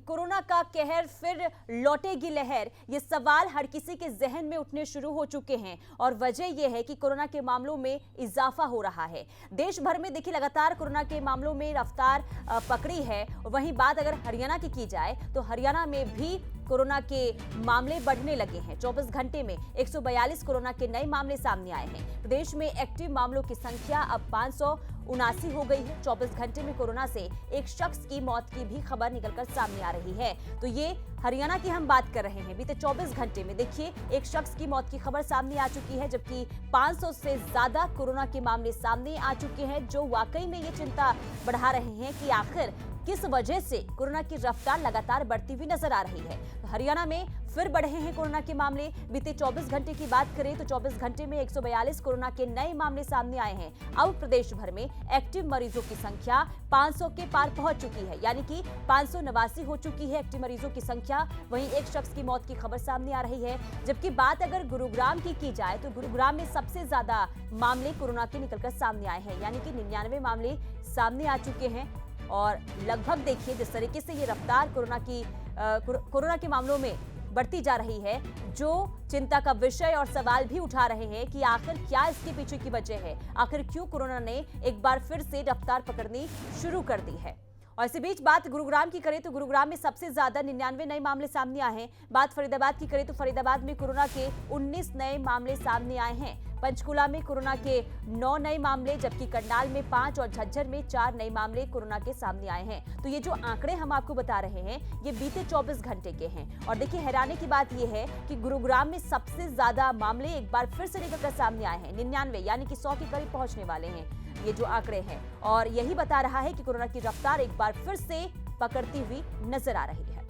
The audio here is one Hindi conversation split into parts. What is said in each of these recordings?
कोरोना का कहर फिर लौटेगी लहर, ये सवाल हर किसी के जहन में उठने शुरू हो चुके हैं और वजह यह है कि कोरोना के मामलों में इजाफा हो रहा है। देश भर में देखिए लगातार कोरोना के मामलों में रफ्तार पकड़ी है। वहीं बात अगर हरियाणा की जाए तो हरियाणा में भी कोरोना के मामले बढ़ने लगे हैं। 24 घंटे में 142 कोरोना के नए मामले सामने आए हैं। प्रदेश में एक्टिव मामलों की संख्या अब 579 हो गई है। 24 घंटे में कोरोना से एक शख्स की मौत की भी खबर निकलकर सामने आ रही है। तो ये हरियाणा की हम बात कर रहे हैं। बीते 24 घंटे में देखिए एक शख्स की मौत की खबर सामने आ चुकी है, जबकि 500 से ज्यादा कोरोना के मामले सामने आ चुके हैं, जो वाकई में ये चिंता बढ़ा रहे हैं कि आखिर किस वजह से कोरोना की रफ्तार लगातार बढ़ती हुई नजर आ रही है। तो हरियाणा में फिर बढ़े हैं कोरोना के मामले। बीते 24 घंटे की बात करें तो 24 घंटे में 142 कोरोना के नए मामले सामने आए हैं। अब प्रदेश भर में एक्टिव मरीजों की संख्या 500 के पार पहुंच चुकी है, यानी कि 589 हो चुकी है एक्टिव मरीजों की संख्या। वहीं एक शख्स की मौत की खबर सामने आ रही है। जबकि बात अगर गुरुग्राम की जाए तो गुरुग्राम में सबसे ज्यादा मामले कोरोना के निकलकर सामने आए हैं, यानी कि 99 मामले सामने आ चुके हैं। और लगभग देखिए जिस तरीके से ये रफ्तार कोरोना के मामलों में बढ़ती जा रही है, जो चिंता का विषय और सवाल भी उठा रहे हैं कि आखिर क्या इसके पीछे की वजह है, आखिर क्यों कोरोना ने एक बार फिर से रफ्तार पकड़नी शुरू कर दी है। और इसी बीच बात गुरुग्राम की करें तो गुरुग्राम में सबसे ज्यादा 99 नए मामले सामने आए हैं। बात फरीदाबाद की करें तो फरीदाबाद में कोरोना के 19 नए मामले सामने आए हैं। पंचकुला में कोरोना के 9 नए मामले, जबकि करनाल में 5 और झज्जर में 4 नए मामले कोरोना के सामने आए हैं। तो ये जो आंकड़े हम आपको बता रहे हैं ये बीते 24 घंटे के हैं। और देखिए हैरानी की बात ये है कि गुरुग्राम में सबसे ज्यादा मामले एक बार फिर से निकलकर सामने आए हैं। 99 यानी कि 100 के करीब पहुंचने वाले हैं ये जो आंकड़े हैं, और यही बता रहा है कि कोरोना की रफ्तार एक बार फिर से पकड़ती हुई नजर आ रही है।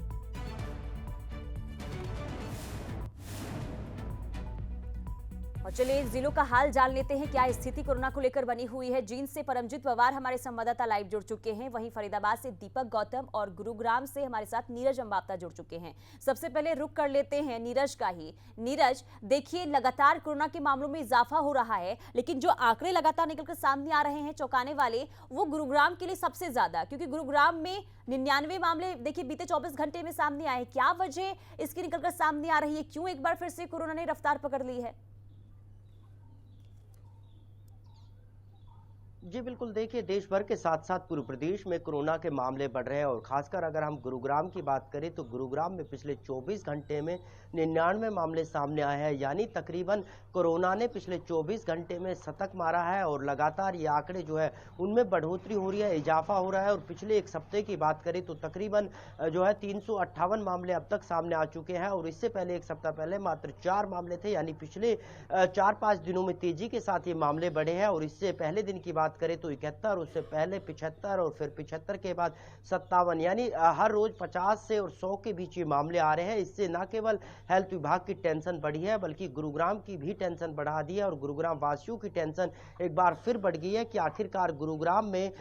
और चलिए जिलों का हाल जान लेते हैं, क्या स्थिति कोरोना को लेकर बनी हुई है। जींद से परमजीत पवार हमारे संवाददाता लाइव जुड़ चुके हैं, वहीं फरीदाबाद से दीपक गौतम और गुरुग्राम से हमारे साथ नीरज अंबाप्ता जुड़ चुके हैं। सबसे पहले रुक कर लेते हैं नीरज का ही। नीरज, देखिए लगातार कोरोना के मामलों में इजाफा हो रहा है, लेकिन जो आंकड़े लगातार निकलकर सामने आ रहे हैं चौंकाने वाले, वो गुरुग्राम के लिए सबसे ज्यादा, क्योंकि गुरुग्राम में 99 मामले देखिए बीते 24 घंटे में सामने आए। क्या वजह इसकी निकलकर सामने आ रही है, क्यों एक बार फिर से कोरोना ने रफ्तार पकड़ ली है? जी बिल्कुल, देखिए देश भर के साथ साथ पूरे प्रदेश में कोरोना के मामले बढ़ रहे हैं और खासकर अगर हम गुरुग्राम की बात करें तो गुरुग्राम में पिछले 24 घंटे में 99 मामले सामने आए हैं, यानी तकरीबन कोरोना ने पिछले 24 घंटे में शतक मारा है और लगातार ये आंकड़े जो है उनमें बढ़ोतरी हो रही है, इजाफा हो रहा है। और पिछले एक सप्ताह की बात करें तो तकरीबन जो है 358 मामले अब तक सामने आ चुके हैं और इससे पहले एक सप्ताह पहले मात्र 4 मामले थे, यानी पिछले 4-5 दिनों में तेजी के साथ ये मामले बढ़े हैं। और इससे पहले दिन की बात करें तो 71, उससे पहले 75 और फिर 75 के बाद 57, यानी हर रोज 50 से और 100 के बीच ये मामले आ रहे हैं। इससे न केवल हेल्थ विभाग की टेंशन बढ़ी है बल्कि गुरुग्राम की भी टेंशन बढ़ा दी है और गुरुग्राम वासियों की टेंशन एक बार फिर बढ़ गई है कि आखिरकार गुरुग्राम में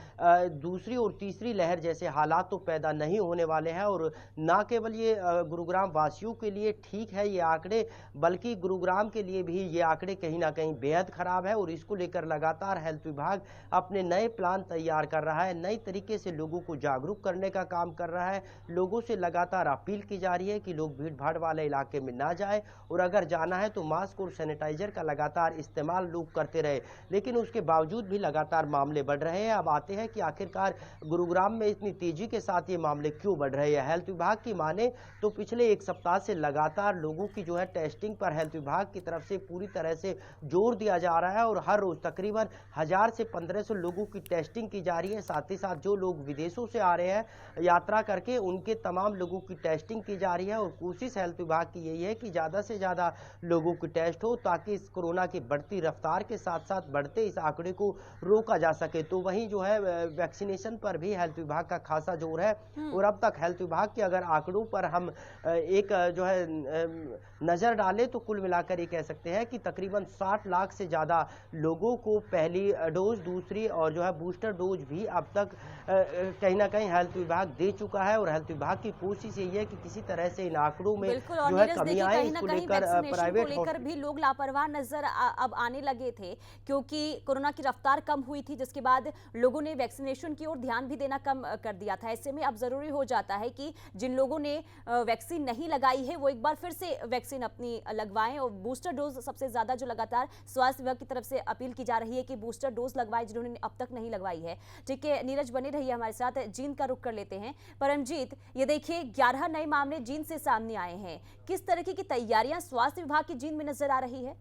दूसरी और तीसरी लहर जैसे हालात तो पैदा नहीं होने वाले हैं। और न केवल ये गुरुग्राम वासियों के लिए ठीक है ये आंकड़े, बल्कि गुरुग्राम के लिए भी ये आंकड़े कहीं ना कहीं बेहद खराब है। और इसको लेकर लगातार हेल्थ विभाग अपने नए प्लान तैयार कर रहा है, नई तरीके से लोगों को जागरूक करने का काम कर रहा है। लोगों से लगातार अपील की जा रही है कि लोग भीड़ भाड़ वाले इलाके में ना जाए और अगर जाना है तो मास्क और सैनिटाइजर का लगातार इस्तेमाल लोग करते रहे। लेकिन उसके बावजूद भी लगातार मामले बढ़ रहे हैं। अब आते हैं कि आखिरकार गुरुग्राम में इतनी तेजी के साथ ये मामले क्यों बढ़ रहे हैं। हेल्थ विभाग की माने तो पिछले एक सप्ताह से लगातार लोगों की जो है टेस्टिंग पर हेल्थ विभाग की तरफ से पूरी तरह से जोर दिया जा रहा है और हर रोज तकरीबन 1000 से 1500 लोगों की टेस्टिंग की जा रही है। साथ ही साथ जो लोग विदेशों से आ रहे हैं यात्रा करके, उनके तमाम लोगों की टेस्टिंग की जा रही है। और कोशिश हेल्थ विभाग की यही है कि ज़्यादा से ज़्यादा लोगों की टेस्ट हो ताकि इस कोरोना की बढ़ती रफ्तार के साथ साथ बढ़ते इस आंकड़े को रोका जा सके। तो वहीं जो है वैक्सीनेशन पर भी हेल्थ विभाग का खासा जोर है। और अब तक हेल्थ विभाग के अगर आंकड़ों पर हम एक जो है नज़र डालें तो कुल मिलाकर ये कह सकते हैं कि तकरीबन 60 लाख से ज़्यादा लोगों को पहली डोज, दूसरी और जो है बूस्टर डोज भी अब तक कहीं ना कहीं हेल्थ विभाग दे चुका है और हेल्थ विभाग की कोशिश यही है कि किसी तरह से इन आंकड़ों में बिल्कुल। और जो है नीरज कमी देखिए, आए। कहीं ना इसको कहीं लेकर वैक्सीनेशन को प्राइवेट लेकर भी लोग लापरवाह नजर अब आने लगे थे, क्योंकि कोरोना की रफ्तार कम हुई थी, जिसके बाद लोगों ने वैक्सीनेशन की ओर ध्यान भी देना कम कर दिया था। ऐसे में अब जरूरी हो जाता है कि जिन लोगों ने वैक्सीन नहीं लगाई है वो एक बार फिर से वैक्सीन अपनी लगवाएं। और बूस्टर डोज सबसे ज्यादा जो लगातार स्वास्थ्य विभाग की तरफ से अपील की जा रही है कि बूस्टर डोज लगवाएं जिन्होंने अब तक नहीं लगवाई है। ठीक है नीरज, बने रहिए हमारे साथ। जींद का रुख कर लेते हैं। परमजीत, ये देखिए 11 नए मामले जींद से सामने आए हैं। किस तरह की तैयारियां स्वास्थ्य विभाग की जींद में नजर आ रही है?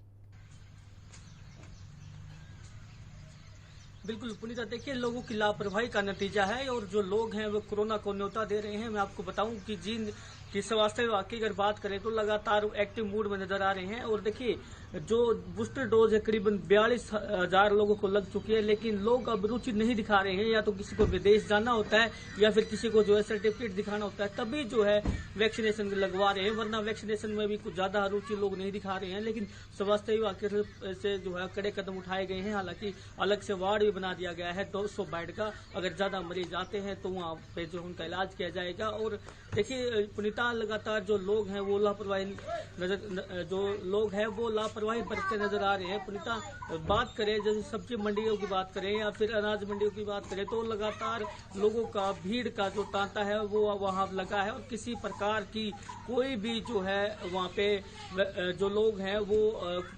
बिल्कुल पुनीता, देखिए लोगों की लापरवाही का नतीजा है और जो लोग हैं वो कोरोना को न्योता दे रहे हैं। मैं आपको बताऊं कि जींद की स्वास्थ्य विभाग की अगर बात करें तो लगातार एक्टिव मूड में नजर आ रहे हैं। और देखिए जो बूस्टर डोज है करीबन 42,000 लोगों को लग चुकी है, लेकिन लोग अब रुचि नहीं दिखा रहे हैं। या तो किसी को विदेश जाना होता है या फिर किसी को जो है सर्टिफिकेट दिखाना होता है, तभी जो है वैक्सीनेशन लगवा रहे हैं, वरना वैक्सीनेशन में भी कुछ ज्यादा रुचि लोग नहीं दिखा रहे हैं। लेकिन स्वास्थ्य विभाग की तरफ से जो है कड़े कदम उठाए गए हैं। हालांकि अलग से वार्ड भी बना दिया गया है 200 बेड का। अगर ज्यादा मरीज आते हैं तो वहाँ पे जो उनका इलाज किया जाएगा। और देखिए पुनीता, लगातार जो लोग हैं वो लापरवाही बरतते नजर आ रहे हैं। पुनीता, बात करें जैसे सब्जी मंडियों की बात करें या फिर अनाज मंडियों की बात करें तो लगातार लोगों का भीड़ का जो तांता है वो वहां लगा है और किसी प्रकार की कोई भी जो है वहां पे जो लोग हैं वो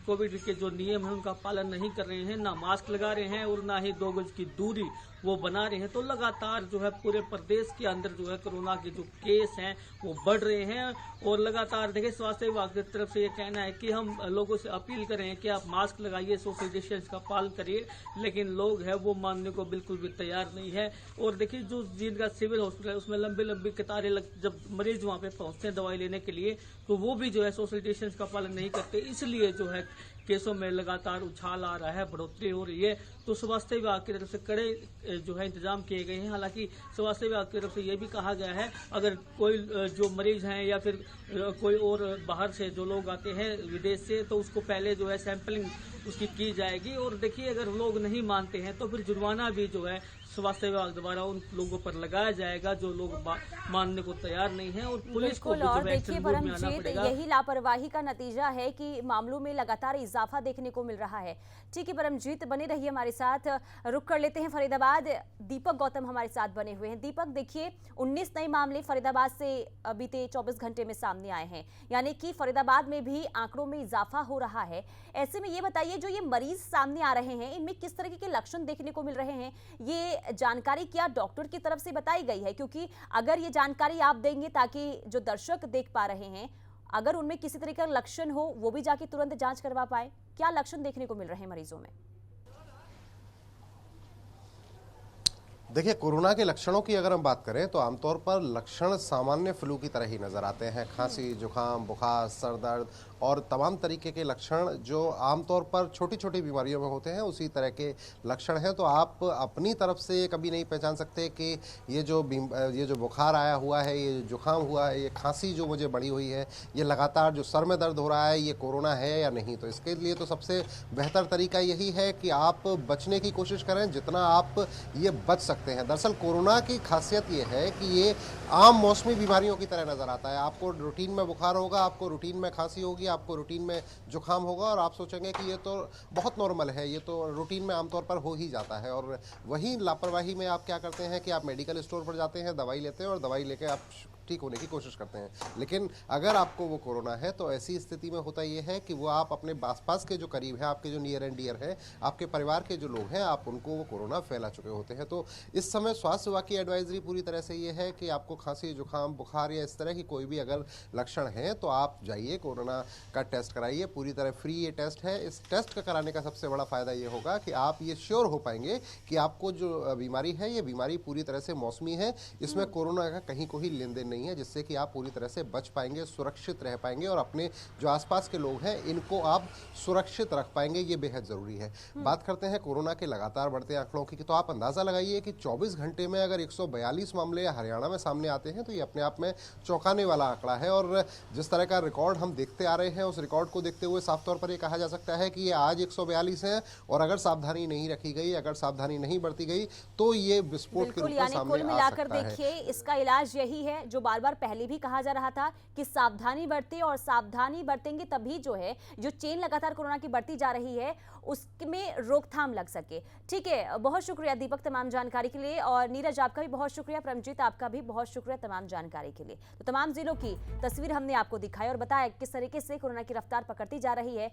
कोविड के जो नियम है उनका पालन नहीं कर रहे हैं, ना मास्क लगा रहे हैं और ना ही 2 गज की दूरी वो बना रहे हैं। तो लगातार जो है पूरे प्रदेश के अंदर जो है कोरोना के जो केस हैं वो बढ़ रहे हैं। और लगातार देखिए स्वास्थ्य विभाग की तरफ से ये कहना है कि हम लोगों से अपील कर रहे हैं कि आप मास्क लगाइए, सोशल डिस्टेंस का पालन करिए, लेकिन लोग हैं वो मानने को बिल्कुल भी तैयार नहीं है। और देखिए जो जींद का सिविल हॉस्पिटल है उसमें लंबी लंबी कतारें जब मरीज वहां पे पहुंचते हैं दवाई लेने के लिए तो वो भी जो है सोशल डिस्टेंस का पालन नहीं करते, इसलिए जो है केसों में लगातार उछाल आ रहा है, बढ़ोतरी हो रही है। तो स्वास्थ्य विभाग की तरफ से कड़े जो है इंतजाम किए गए हैं। हालांकि स्वास्थ्य विभाग की तरफ से ये भी कहा गया है अगर कोई जो मरीज हैं या फिर कोई और बाहर से जो लोग आते हैं विदेश से तो उसको पहले जो है सैंपलिंग उसकी की जाएगी। और देखिए अगर लोग नहीं मानते हैं तो फिर जुर्माना भी जो है स्वास्थ्य विभाग द्वारा उन लोगों पर लगाया जाएगा जो लोग मानने को तैयार नहीं है। और पुलिस को भी और देखिए परमजीत, यही लापरवाही का नतीजा है कि मामलों में लगातार इजाफा देखने को मिल रहा है। ठीक है परमजीत, बने रहिए हमारे साथ। रुक कर लेते हैं फरीदाबाद। दीपक गौतम हमारे साथ बने हुए हैं। दीपक, देखिए 19 नए मामले फरीदाबाद से बीते 24 घंटे में सामने आए हैं, यानी कि फरीदाबाद में भी आंकड़ों में इजाफा हो रहा है। ऐसे में ये बताइए जो ये मरीज सामने आ रहे हैं इनमें किस तरह के लक्षण देखने को मिल रहे हैं? ये जानकारी क्या डॉक्टर की तरफ से बताई गई है? क्योंकि अगर ये जानकारी आप देंगे ताकि जो दर्शक देख पा रहे हैं अगर उनमें किसी तरह का लक्षण हो वो भी जाके तुरंत जांच करवा पाए, क्या लक्षण देखने को मिल रहे हैं मरीजों में? देखिए कोरोना के लक्षणों की अगर हम बात करें तो आमतौर पर लक्षण सामान्य फ्लू की तरह ही नज़र आते हैं। खांसी, जुकाम, बुखार, सर दर्द और तमाम तरीके के लक्षण जो आमतौर पर छोटी छोटी बीमारियों में होते हैं उसी तरह के लक्षण हैं। तो आप अपनी तरफ से ये कभी नहीं पहचान सकते कि ये जो बुखार आया हुआ है, ये जुकाम हुआ है, ये खांसी जो मुझे बढ़ी हुई है, ये लगातार जो सर में दर्द हो रहा है, ये कोरोना है या नहीं। तो इसके लिए तो सबसे बेहतर तरीका यही है कि आप बचने की कोशिश करें जितना आप ये बच सकते हैं। दरअसल कोरोना की खासियत ये है कि ये आम मौसमी बीमारियों की तरह नज़र आता है। आपको रूटीन में बुखार होगा, आपको रूटीन में खांसी होगी, आपको रूटीन में जुकाम होगा और आप सोचेंगे कि ये तो बहुत नॉर्मल है, ये तो रूटीन में आमतौर पर हो ही जाता है। और वहीं लापरवाही में आप क्या करते हैं कि आप मेडिकल स्टोर पर जाते हैं, दवाई लेते हैं और दवाई लेके आप ठीक होने की कोशिश करते हैं। लेकिन अगर आपको वो कोरोना है तो ऐसी स्थिति में होता ये है कि वो आप अपने आसपास के जो करीब हैं, आपके जो नियर एंड डियर हैं, आपके परिवार के जो लोग हैं, आप उनको वो कोरोना फैला चुके होते हैं। तो इस समय स्वास्थ्य विभाग की एडवाइजरी पूरी तरह से ये है कि आपको खांसी, जुकाम, बुखार या इस तरह की कोई भी अगर लक्षण है तो आप जाइए कोरोना का टेस्ट कराइए। पूरी तरह फ्री ये टेस्ट है। इस टेस्ट का कराने का सबसे बड़ा फायदा ये होगा कि आप ये श्योर हो पाएंगे कि आपको जो बीमारी है ये बीमारी पूरी तरह से मौसमी है, इसमें कोरोना का कहीं कोई लेन देन नहीं नहीं है, जिससे कि आप पूरी तरह से बच पाएंगे, सुरक्षित रह पाएंगे और अपने जो आसपास के लोग हैं इनको आप सुरक्षित रख पाएंगे। ये बेहद जरूरी है। बात करते हैं कोरोना के लगातार बढ़ते आंकड़ों की, तो आप अंदाजा लगाइए कि 24 घंटे में अगर 142 मामले हरियाणा में सामने आते हैं तो ये अपने आप में चौंकाने वाला आंकड़ा है। और जिस तरह का रिकॉर्ड हम देखते आ रहे हैं, उस रिकॉर्ड को देखते हुए साफ तौर पर यह कहा जा सकता है कि ये आज 142 है और अगर सावधानी नहीं रखी गई, अगर सावधानी नहीं बरती गई तो ये विस्फोट के रूप में यानी सामने कुल आ मिलाकर सकता है। देखिए, इसका इलाज यही है जो बार बार पहले भी कहा जा रहा था कि सावधानी बरते, और सावधानी बरतेंगे तभी जो है जो चेन लगातार कोरोना की बढ़ती जा रही है उसमें रोकथाम लग सके। ठीक है, बहुत शुक्रिया दीपक तमाम जानकारी के लिए, और नीरज आपका भी बहुत शुक्रिया, परमजीत आपका भी बहुत शुक्रिया तमाम जानकारी के लिए। तो तमाम जिलों की तस्वीर हमने आपको दिखाई और बताया किस तरीके से कोरोना की रफ्तार पकड़ती जा रही है।